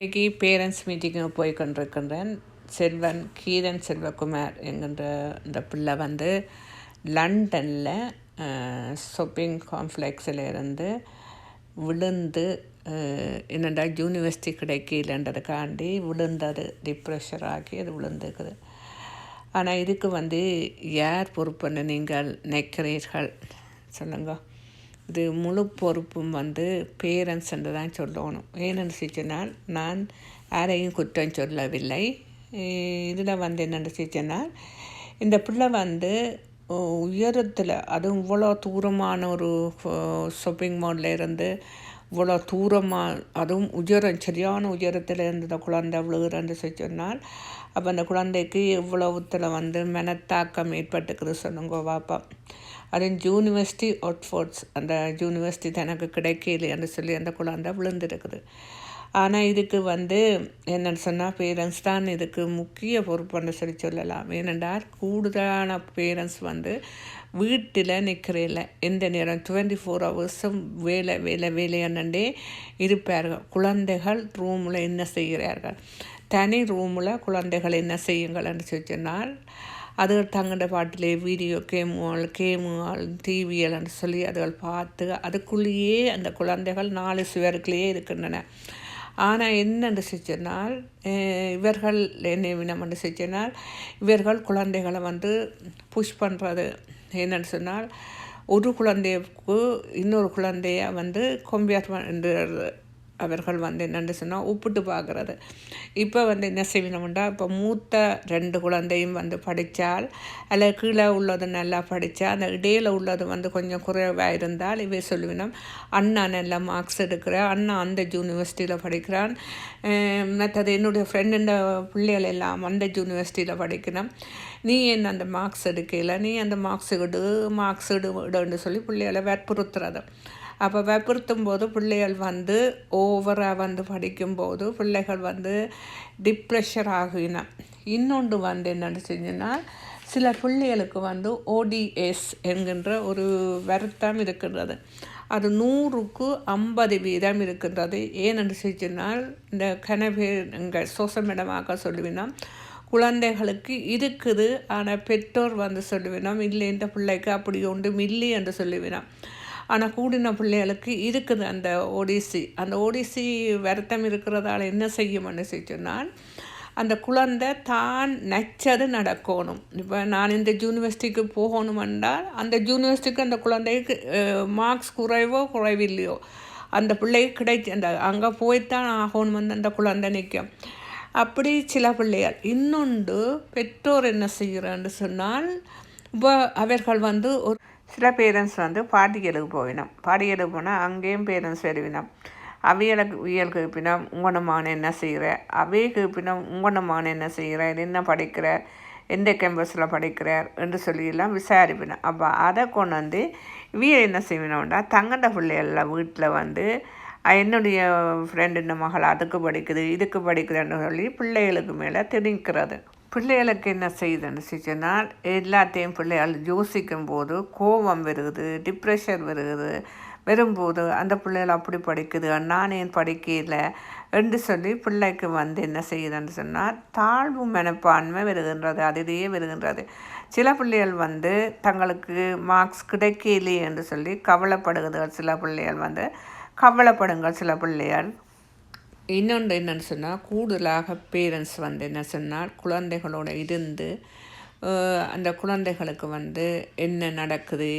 இன்னைக்கு பேரண்ட்ஸ் மீட்டிங்கு போய் கொண்டிருக்கின்றேன். செல்வன் கீரன் செல்வகுமார் என்கின்ற இந்த பிள்ளை வந்து லண்டனில் ஷாப்பிங் காம்ப்ளெக்ஸில் இருந்து விழுந்து என்னென்னா யூனிவர்சிட்டி கிடைக்கலன்றதுக்காண்டி விழுந்தது, டிப்ரெஷர் ஆகி அது விழுந்துக்குது. ஆனால் இதுக்கு வந்து யார் பொறுப்புன்னு நீங்கள் நினைக்கிறீர்கள் சொல்லுங்க. இது முழு பொறுப்பும் வந்து பேரண்ட்ஸ் என்று தான் சொல்லணும். ஏன்னு சொன்னால் நான் யாரையும் குற்றம் சொல்லவில்லை. இதில் வந்து என்னென்னு சொன்னால் இந்த பிள்ளை வந்து உயரத்தில், அதுவும் இவ்வளோ தூரமான ஒரு ஷாப்பிங் மாலில் இருந்து இவ்வளோ தூரமாக, அதுவும் உயரம், சரியான உயரத்தில் இருந்த குழந்தை விழுகிறன்னு சொன்னால் அப்போ அந்த குழந்தைக்கு இவ்வளவுத்தில் வந்து மனத்தாக்கம் ஏற்பட்டுக்குது சொல்லுங்க பாப்பா. அதுவும் யூனிவர்சிட்டி ஆக்ஸ்ஃபோர்ட்ஸ், அந்த யூனிவர்சிட்டி தனக்கு கிடைக்கலைன்னு சொல்லி அந்த குழந்தை விழுந்துருக்குது. ஆனால் இதுக்கு வந்து என்னென்னு சொன்னால் பேரண்ட்ஸ் தான் இதுக்கு முக்கிய பொறுப்புன்னு சொல்லலாம். ஏனென்றால் கூடுதலான பேரண்ட்ஸ் வந்து வீட்டில் நிற்கிறதில்ல, எந்த நேரம் 24 ஹவர்ஸும் வேலையானண்டே இருப்பார்கள். குழந்தைகள் ரூமில் என்ன செய்கிறார்கள், தனி ரூமில் குழந்தைகள் என்ன செய்யுங்கள்னு சொன்னால் அது தங்களோட பாட்டிலே வீடியோ கேமுகள் டிவியல்னு சொல்லி அதுகள் பார்த்து அதுக்குள்ளேயே அந்த குழந்தைகள் 4 சுவருக்குள்ளேயே இருக்கின்றன. ஆனால் என்னென்று சொன்னால் இவர்கள் என்ன வினம்னு சொன்னால் இவர்கள் குழந்தைகளை வந்து புஷ் பண்ணுறது என்னென்னு சொன்னால் ஒரு குழந்தைக்கு இன்னொரு குழந்தைய வந்து கம்பேர் பண்ணுறது. அவர்கள் வந்து என்னென்னு சொன்னால் ஒப்பிட்டு பார்க்குறது. இப்போ வந்து என்ன செய்யணும்னா, இப்போ மூத்த 2 குழந்தையும் வந்து படித்தால் அல்லது கீழே உள்ளது நல்லா படித்தா, அந்த இடையில் உள்ளது வந்து கொஞ்சம் குறைவாக இருந்தால் இவை சொல்லுவினோம், அண்ணா நல்லா மார்க்ஸ் எடுக்கிறார், அண்ணா அந்த யூனிவர்சிட்டியில் படிக்கிறான், மற்றது என்னுடைய ஃப்ரெண்டுன்ற பிள்ளைகள் எல்லாம் அந்த யூனிவர்சிட்டியில் படிக்கணும், நீ என்ன அந்த மார்க்ஸ் எடுக்கல, நீ அந்த மார்க்ஸ் இடுன்னு சொல்லி பிள்ளைகளை வற்புறுத்துறது. அப்போ வற்புறுத்தும் போது பிள்ளைகள் வந்து ஓவராக வந்து படிக்கும்போது பிள்ளைகள் வந்து டிப்ரெஷர் ஆகின. இன்னொன்று வந்து என்னென்னு செஞ்சுன்னா, சில பிள்ளைகளுக்கு வந்து ODS என்கின்ற ஒரு வருத்தம் இருக்கின்றது. அது 100க்கு 50% இருக்கின்றது. ஏனென்று செஞ்சினால் இந்த கனவே சோசமிடமாக சொல்லுவினோம், குழந்தைகளுக்கு இருக்குது, ஆனால் பெற்றோர் வந்து சொல்லுவினோம் இல்லை, இந்த பிள்ளைக்கு அப்படி ஒன்றும் இல்லை என்று சொல்லுவினோம். ஆனால் கூடின பிள்ளைகளுக்கு இருக்குது அந்த ஓடிசி வருத்தம் இருக்கிறதால என்ன செய்யும்னு சொன்னால் அந்த குழந்தை தான் நச்சது நடக்கணும். இப்போ நான் இந்த யூனிவர்சிட்டிக்கு போகணும் என்றால் அந்த யூனிவர்சிட்டிக்கு அந்த குழந்தைக்கு மார்க்ஸ் குறைவில்லையோ அந்த பிள்ளைக்கு அந்த அங்கே போய்த்தான் ஆகணும் வந்து அந்த குழந்தை நிற்கும். அப்படி சில பிள்ளைகள். இன்னொன்று பெற்றோர் என்ன செய்கிறான்னு சொன்னால் இப்போ அவர்கள் வந்து ஒரு சில பேரண்ட்ஸ் வந்து பாட்டிகளுக்கு போனால் அங்கேயும் பேரண்ட்ஸ் வருவினோம், அவியல் கேட்பினோம் உங்கனமான என்ன செய்கிற, அவைய கேட்பினோம் உங்கனமான என்ன செய்கிற, என்ன படிக்கிறார், எந்த கேம்பஸில் படிக்கிறார் என்று சொல்லியெல்லாம் விசாரிப்பினோம். அப்போ அதை கொண்டு வந்து இவியல் என்ன செய்வினோம்னா தங்கண்ட பிள்ளைகளில் வீட்டில் வந்து என்னுடைய ஃப்ரெண்டுன்ற மகள் அதுக்கு படிக்குது இதுக்கு படிக்குதுன்னு சொல்லி பிள்ளைகளுக்கு மேலே திணிக்கிறது. பிள்ளைகளுக்கு என்ன செய்யுதுன்னு சொன்னால் எல்லாத்தையும் பிள்ளைகள் யோசிக்கும் போது கோபம் வருகுது, டிப்ரெஷர் வரும்போது அந்த பிள்ளைகள் அப்படி படிக்குது, நான் ஏன் படிக்கல என்று சொல்லி பிள்ளைக்கு வந்து என்ன செய்யுதுன்னு சொன்னால் தாழ்வு மனப்பான்மை வருகின்றது, அதிலேயே வருகின்றது. சில பிள்ளைகள் வந்து தங்களுக்கு மார்க்ஸ் கிடைக்கலையே என்று சொல்லி கவலைப்படுகிறது. சில பிள்ளைகள் வந்து கவலைப்படுங்கள் சில பிள்ளைகள். இன்னொன்று என்னென்னு சொன்னால் கூடுதலாக பேரண்ட்ஸ் வந்து என்ன சொன்னால் குழந்தைகளோடு இருந்து அந்த குழந்தைகளுக்கு வந்து என்ன நடக்குது,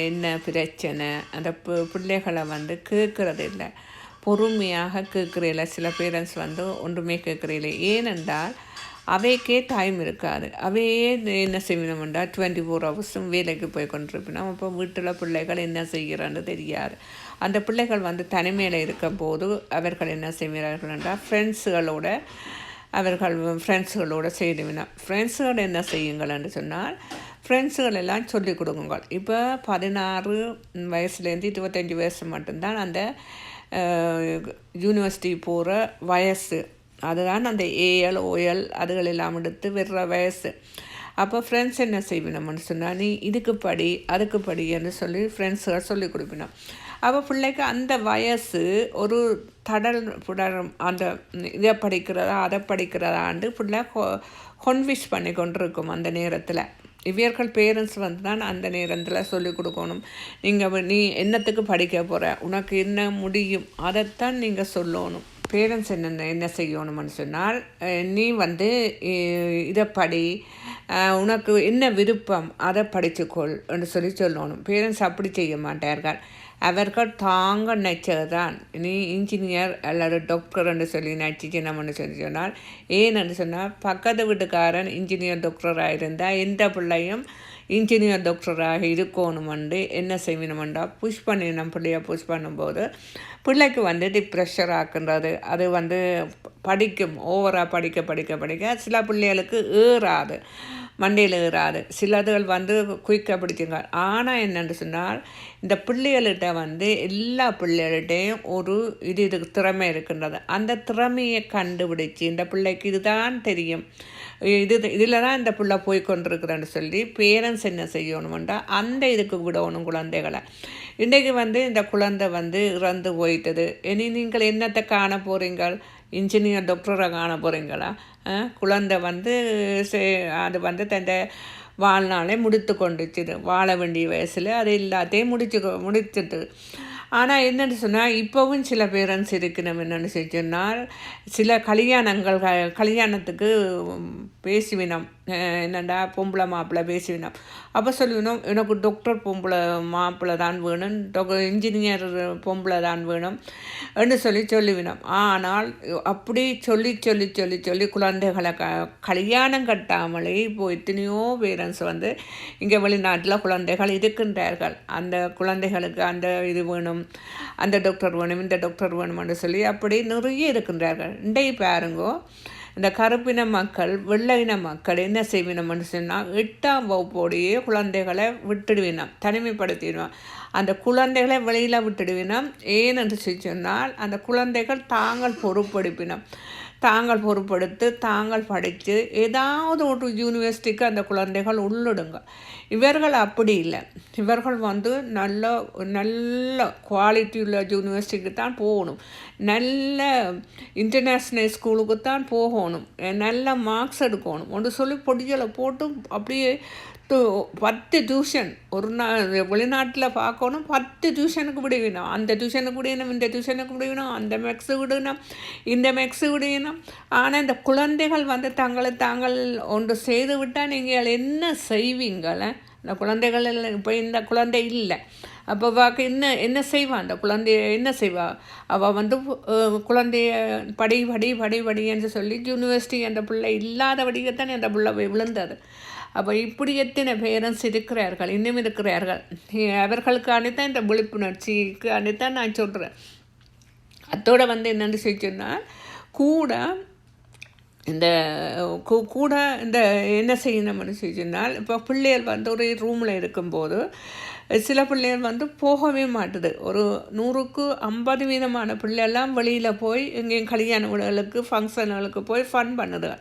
என்ன பிரச்சனை, அந்த பிள்ளைகளை வந்து கேட்குறது இல்லை, பொறுமையாக கேட்குறதில்ல. சில பேரண்ட்ஸ் வந்து ஒன்றுமே கேட்குறதில்லை. ஏனென்றால் அவைக்கே டைம் இருக்காது. அவையே என்ன செய்யணும்டா 24 ஹவர்ஸும் வேலைக்கு போய் கொண்டிருப்பினோம். அப்போ வீட்டில் பிள்ளைகள் என்ன செய்கிறான்னு தெரியாது. அந்த பிள்ளைகள் வந்து தனிமையில் இருக்கும் போது அவர்கள் என்ன செய்கிறார்கள் என்றால் ஃப்ரெண்ட்ஸுகளோடு செய்துவினோம். ஃப்ரெண்ட்ஸுகள் என்ன செய்யுங்கள் என்று சொன்னால் ஃப்ரெண்ட்ஸுகள் எல்லாம் சொல்லிக் கொடுங்குங்கள். இப்போ 16 வயசுலேருந்து 25 வயசு மட்டும்தான் அந்த யூனிவர்சிட்டி போகிற வயசு. அதுதான் அந்த AL OL அதுகள் எல்லாம் எடுத்து விடுற வயசு. அப்போ ஃப்ரெண்ட்ஸ் என்ன செய்வினோம்னு சொன்னால் நீ இதுக்கு படி அதுக்கு படின்னு சொல்லி ஃப்ரெண்ட்ஸுகள் சொல்லிக் கொடுப்பினோம். அப்போ பிள்ளைக்கு அந்த வயசு ஒரு தடல் புடரும் அந்த இதை படிக்கிறதா அதை படிக்கிறதாண்டு பிள்ளை கொன்விஸ் பண்ணி கொண்டிருக்கும் அந்த நேரத்தில். இவர்கள் பேரண்ட்ஸ் வந்து தான் அந்த நேரத்தில் சொல்லிக் கொடுக்கணும். நீ என்னத்துக்கு படிக்க போகிற, உனக்கு என்ன முடியும், அதைத்தான் நீங்கள் சொல்லணும். பேரண்ட்ஸ் என்ன செய்யணும்னு சொன்னால், நீ வந்து இதை படி, உனக்கு என்ன விருப்பம் அதை படிச்சுக்கொள் என்று சொல்லணும். பேரண்ட்ஸ் அப்படி செய்ய மாட்டார்கள். அவர்கள் தாங்க நினைச்சதுதான் நீ இன்ஜினியர் அல்லது டாக்டர் என்று சொல்லி நினச்சிச்சினம்னு சொன்னால், ஏன்னு சொன்னால் பக்கத்து வீட்டுக்காரன் இன்ஜினியர் டாக்டராக இருந்தால் எந்த பிள்ளையும் இன்ஜினியர் டாக்டராக இருக்கணுமெண்டு என்ன செய்யணுமெண்டா புஷ் பண்ணிடணும். பிள்ளையை புஷ் பண்ணும்போது பிள்ளைக்கு வந்து ப்ரெஷர் ஆக்குன்றது. அது வந்து படிக்கும், ஓவராக படிக்க சில பிள்ளைகளுக்கு ஏறாது, மண்டையில் ஏறாது. சிலதுகள் வந்து குயிக்காக பிடிக்குங்க. ஆனால் என்னென்னு சொன்னால், இந்த பிள்ளைகள்கிட்ட வந்து எல்லா பிள்ளைகள்கிட்டையும் ஒரு இதுக்கு திறமை இருக்கின்றது. அந்த திறமையை கண்டுபிடிச்சி இந்த பிள்ளைக்கு இதுதான் தெரியும், இதில் தான் இந்த பிள்ளை போய் கொண்டிருக்கிறேன்னு சொல்லி பேரண்ட்ஸ் என்ன செய்யணுமெண்டா அந்த இதுக்கு விடணும் குழந்தைகளை. இன்றைக்கு வந்து இந்த குழந்தை வந்து இறந்து போயிட்டது, இனி நீங்கள் என்னத்தை காண போகிறீங்கள்? இன்ஜினியர் டாக்டராக காண போகிறீங்களா? குழந்தை வந்து அது வந்து தன் வாழ்நாளை முடித்து கொண்டுச்சுது. வாழ வேண்டிய வயசில் அது எல்லாத்தையும் முடிச்சுட்டு. ஆனால் என்னென்னு சொன்னால், இப்போவும் சில பேரண்ட்ஸ் இருக்கணும். என்னென்னு சொன்னால், சில கல்யாணத்துக்கு பேசுவினோம், என்னண்டா பொம்பளை மாப்பிள்ளை பேசுவினோம். அப்போ சொல்லுவினோம், எனக்கு டாக்டர் பொம்பளை மாப்பிள்ளை தான் வேணும், இன்ஜினியர் பொம்பளை தான் வேணும் என்று சொல்லுவினோம். ஆனால் அப்படி சொல்லி குழந்தைகளை கல்யாணம் கட்டாமலே இப்போ எத்தனையோ பேரண்ட்ஸ் வந்து இங்கே வெளிநாட்டில் குழந்தைகள் இருக்கின்றார்கள். அந்த குழந்தைகளுக்கு அந்த இது வேணும், அந்த டாக்டர் வேணும், இந்த டாக்டர் வேணும்னு சொல்லி அப்படி நிறைய இருக்கின்றார்கள். இன்றைய பாருங்கோ, இந்த கருப்பின மக்கள் வெள்ளையின மக்கள் என்ன செய்வினம்னு சொன்னால், 8ஆம் வகுப்போடையே குழந்தைகளை விட்டுடுவினோம், தனிமைப்படுத்திடுவோம். அந்த குழந்தைகளை வெளியில் விட்டுடுவினோம். ஏனென்று சொன்னால், அந்த குழந்தைகள் தாங்கள் பொறுப்பெடுப்பினோம், தாங்கள் பொறுப்படுத்து தாங்கள் படித்து ஏதாவது ஒரு யூனிவர்சிட்டிக்கு அந்த குழந்தைகள் உள்ளிடுங்க. இவர்கள் அப்படி இல்லை. இவர்கள் வந்து நல்ல குவாலிட்டி உள்ள யூனிவர்சிட்டிக்கு தான் போகணும், நல்ல இன்டர்நேஷ்னல் ஸ்கூலுக்கு தான் போகணும், நல்ல மார்க்ஸ் எடுக்கணும் ஒன்று சொல்லி பொடிகளை போட்டு அப்படியே 10 டியூஷன் ஒரு வெளிநாட்டில் பார்க்கணும், 10 டியூஷனுக்கு விடுவினோம். அந்த டியூஷனுக்கு விடணும், இந்த டியூஷனுக்கு விடுவினோம், அந்த மேக்ஸு விடணும், இந்த மேக்ஸு விடணும். ஆனால் இந்த குழந்தைகள் வந்து தாங்கள் ஒன்று செய்து விட்டால் நீங்கள் என்ன செய்வீங்கள? இந்த குழந்தைகள் இப்போ இந்த குழந்தை இல்லை, அப்போ வாக்கு என்ன செய்வான்? அந்த குழந்தைய என்ன செய்வா? அவள் வந்து குழந்தைய படின்னு சொல்லி யூனிவர்சிட்டி அந்த பிள்ளை இல்லாதபடியத்தான் அந்த பிள்ளை விழுந்தது. அப்போ இப்படி எத்தனை பேரண்ட்ஸ் இருக்கிறார்கள், இன்னும் இருக்கிறார்கள். அவர்களுக்கு அனைத்தான் இந்த விழிப்புணர்ச்சிக்கு அனைத்தான் நான் சொல்கிறேன். அதோடு வந்து என்னென்னு சொன்னால், கூட இந்த என்ன செய்யணும்னு சொன்னால், இப்போ பிள்ளைகள் வந்து ஒரு ரூமில் இருக்கும்போது சில பிள்ளைகள் வந்து போகவே மாட்டுது. ஒரு 100க்கு 50% பிள்ளைலாம் வெளியில் போய் எங்கேயும் கல்யாண விழாக்களுக்கு ஃபங்க்ஷனுகளுக்கு போய் ஃபன் பண்ணுது.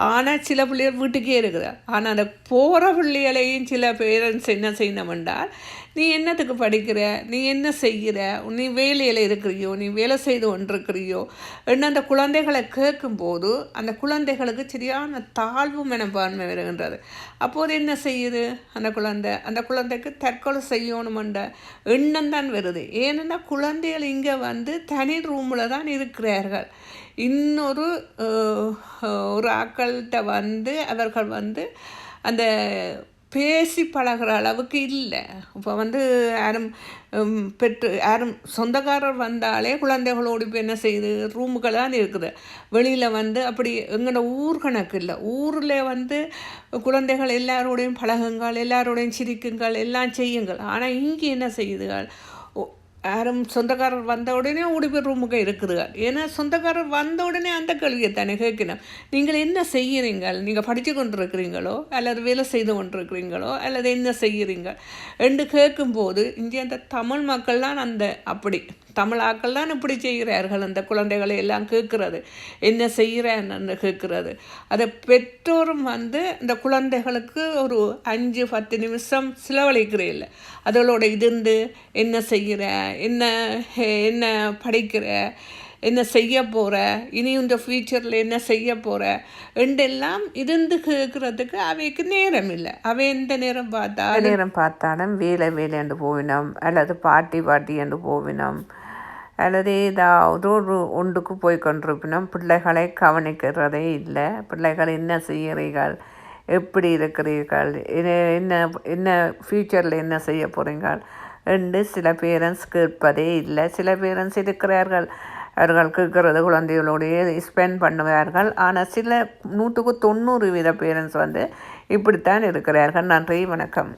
ஆனால் சில பிள்ளைகள் வீட்டுக்கே இருக்குது. ஆனால் அந்த போகிற பிள்ளைகளையும் சில பேரண்ட்ஸ் என்ன செய்யணும் என்றால், நீ என்னத்துக்கு படிக்கிற, நீ என்ன செய்கிற, நீ வேலையில் இருக்கிறியோ, நீ வேலை செய்து கொண்டிருக்கிறியோ என்ன அந்த குழந்தைகளை கேட்கும்போது அந்த குழந்தைகளுக்கு சரியான தாழ்வு மனப்பான்மை வருகின்றது. அப்போது என்ன செய்யுது அந்த குழந்தைக்கு தற்கொலை செய்யணுமென்ற எண்ணம் தான் வருது. ஏன்னா குழந்தைகள் இங்கே வந்து தனி ரூமில் தான் இருக்கிறார்கள். இன்னொரு ஆக்கள்கிட்ட வந்து அவர்கள் வந்து அந்த பேசி பழகிற அளவுக்கு இல்லை. இப்போ வந்து யாரும் சொந்தக்காரர் வந்தாலே குழந்தைகளோடு இப்போ என்ன செய்யுது, ரூமுகள் தான் இருக்குது. வெளியில் வந்து அப்படி எங்களோட ஊர் கணக்கு இல்லை. ஊரில் வந்து குழந்தைகள் எல்லாரோடையும் பழகுங்கள், எல்லாரோடையும் சிரிக்குங்கள், எல்லாம் செய்யுங்கள். ஆனால் இங்கே என்ன செய்யுதுகள், யாரும் சொந்தக்காரர் வந்த உடனே ஓடி போய் ரூமுக்கு இருக்குதுங்க. ஏன்னா சொந்தக்காரர் வந்த உடனே அந்த கேள்வியை தானே கேட்கணும், நீங்கள் என்ன செய்கிறீங்கள், நீங்கள் படித்து கொண்டிருக்கிறீங்களோ அல்லது வேலை செய்து கொண்டிருக்கிறீங்களோ அல்லது என்ன செய்கிறீங்க என்று கேட்கும்போது இங்கே அந்த தமிழ் மக்கள் தான் அப்படி தமிழாக்கள் தான் இப்படி செய்கிறார்கள். அந்த குழந்தைகளை எல்லாம் கேட்குறது, என்ன செய்கிறேன்னு கேட்குறது. அதை பெற்றோரும் இந்த குழந்தைகளுக்கு ஒரு 5-10 நிமிஷம் செலவழிக்கிறதில்லை. அதோட இருந்து என்ன செய்கிற, என்ன படிக்கிற, என்ன செய்ய போகிற, இனி இந்த ஃபியூச்சரில் என்ன செய்ய போகிற என்றெல்லாம் இருந்து கேட்குறதுக்கு அவைக்கு நேரம் இல்லை. அவை எந்த நேரம் பார்த்தாலும் வேலை என்று போவினோம், அல்லது பாட்டி என்று போவினோம், அல்லது ஏதாவது ஒன்றுக்கு போய் கொண்டிருப்பினோம். பிள்ளைகளை கவனிக்கிறதே இல்லை. பிள்ளைகள் என்ன செய்கிறீர்கள், எப்படி இருக்கிறீர்கள், என்ன ஃப்யூச்சரில் என்ன செய்ய போகிறீர்கள் என்று சில பேரண்ட்ஸ் கேட்பதே இல்லை. சில பேரண்ட்ஸ் இருக்கிறார்கள், அவர்கள் கேட்குறது குழந்தைகளோடையே ஸ்பெண்ட் பண்ணுவார்கள். ஆனால் சில 100% பேரண்ட்ஸ் இப்படித்தான் இருக்கிறார்கள். நன்றி, வணக்கம்.